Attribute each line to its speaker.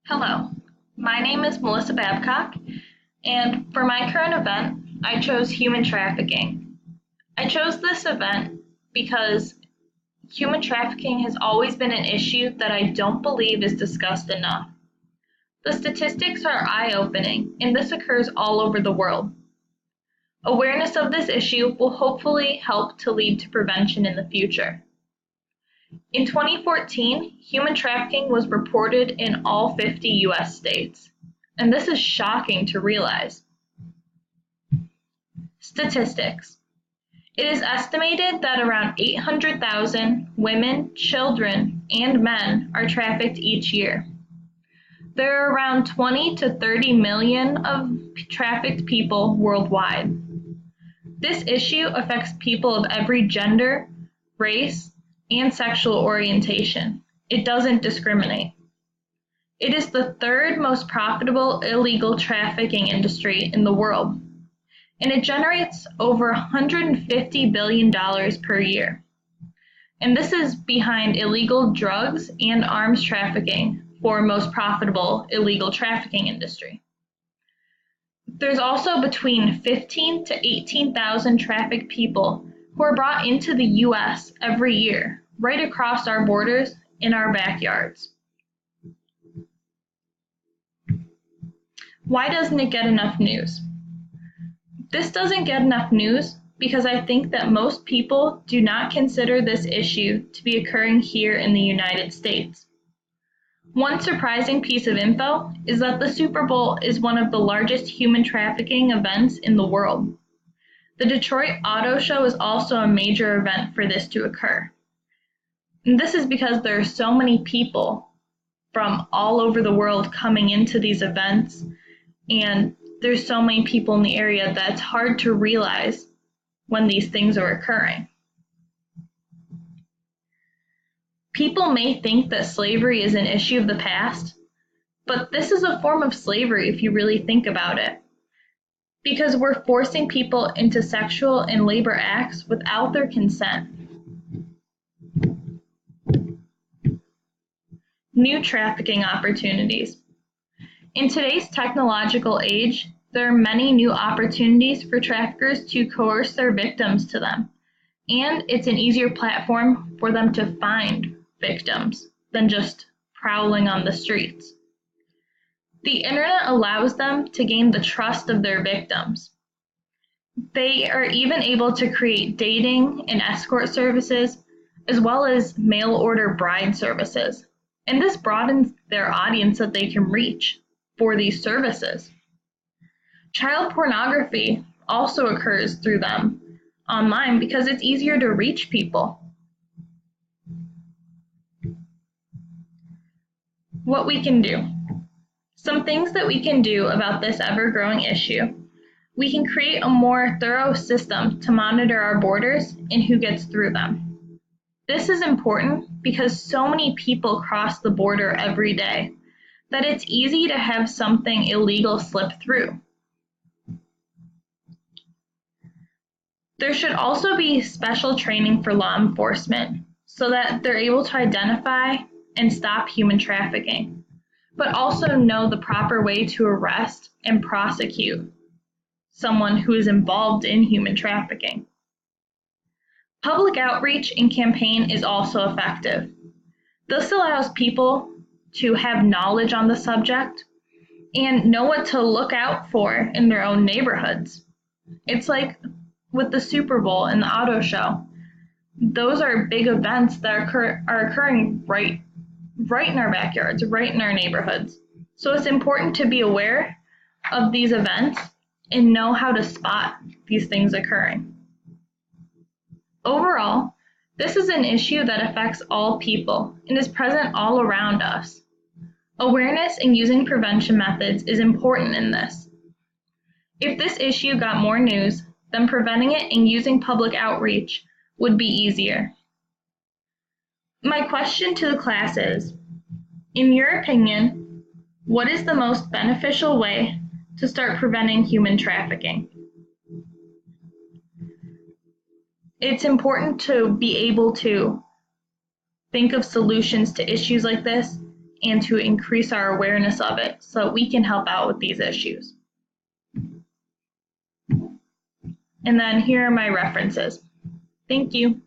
Speaker 1: Hello, my name is Melissa Babcock, and for my current event, I chose human trafficking. I chose this event because human trafficking has always been an issue that I don't believe is discussed enough. The statistics are eye-opening, and this occurs all over the world. Awareness of this issue will hopefully help to lead to prevention in the future. In 2014, human trafficking was reported in all 50 US states, and this is shocking to realize. Statistics. It is estimated that around 800,000 women, children, and men are trafficked each year. There are around 20 to 30 million of trafficked people worldwide. This issue affects people of every gender, race, and sexual orientation. It doesn't discriminate. It is the third most profitable illegal trafficking industry in the world, and it generates over $150 billion per year. And this is behind illegal drugs and arms trafficking for most profitable illegal trafficking industry. There's also between 15 to 18,000 trafficked people who are brought into the US every year, right across our borders in our backyards. Why doesn't it get enough news? This doesn't get enough news because I think that most people do not consider this issue to be occurring here in the United States. One surprising piece of info is that the Super Bowl is one of the largest human trafficking events in the world. The Detroit Auto Show is also a major event for this to occur. And this is because there are so many people from all over the world coming into these events, and there's so many people in the area that it's hard to realize when these things are occurring. People may think that slavery is an issue of the past, but this is a form of slavery if you really think about it, because we're forcing people into sexual and labor acts without their consent. New trafficking opportunities. In today's technological age, there are many new opportunities for traffickers to coerce their victims to them, and it's an easier platform for them to find victims than just prowling on the streets. The internet allows them to gain the trust of their victims. They are even able to create dating and escort services, as well as mail order bride services. And this broadens their audience that they can reach for these services. Child pornography also occurs through them online because it's easier to reach people. What we can do. Some things that we can do about this ever-growing issue. We can create a more thorough system to monitor our borders and who gets through them. This is important because so many people cross the border every day that it's easy to have something illegal slip through. There should also be special training for law enforcement so that they're able to identify and stop human trafficking, but also know the proper way to arrest and prosecute someone who is involved in human trafficking. Public outreach and campaign is also effective. This allows people to have knowledge on the subject and know what to look out for in their own neighborhoods. It's like with the Super Bowl and the auto show. Those are big events that are occurring right in our backyards, right in our neighborhoods. So it's important to be aware of these events and know how to spot these things occurring. Overall, this is an issue that affects all people and is present all around us. Awareness and using prevention methods is important in this. If this issue got more news, then preventing it and using public outreach would be easier. My question to the class is, in your opinion, what is the most beneficial way to start preventing human trafficking? It's important to be able to think of solutions to issues like this and to increase our awareness of it so we can help out with these issues. And then here are my references. Thank you.